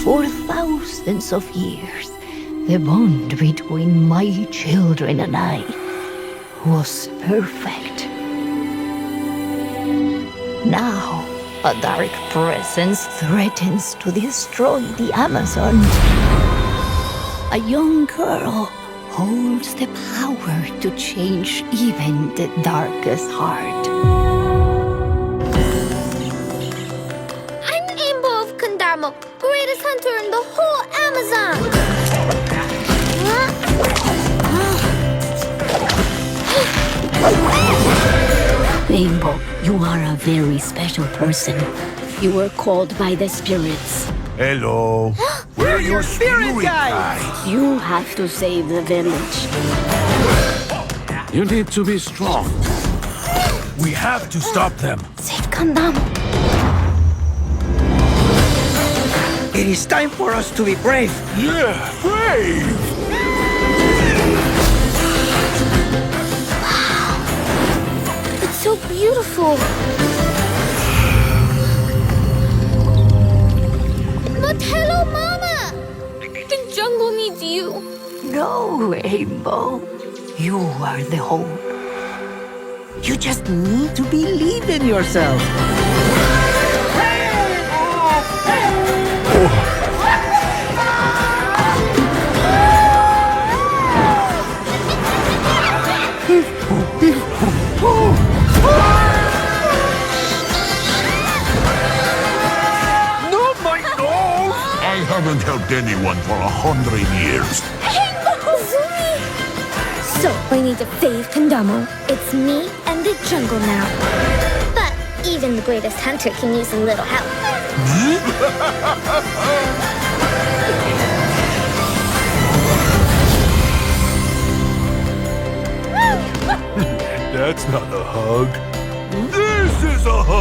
For thousands of years, the bond between my children and I was perfect. Now, a dark presence threatens to destroy the Amazon. A young girl holds the power to change even the darkest heart. I'm AINBO of Kandamo, greatest hunter in the whole Amazon. AINBO, you are a very special person. You were called by the spirits. Hello. We're your spirit guides! You have to save the village. You need to be strong. We have to stop them. Save Kandamo. It is time for us to be brave. Yeah, brave! It's so beautiful. But hello, Mama! The jungle needs you. No, AINBO. You are the hope. You just need to believe in yourself. Not my nose! I haven't helped anyone for 100 years. So, we need to save Kandamo. It's me and the jungle now. But even the greatest hunter can use a little help. That's not a hug. This is a hug!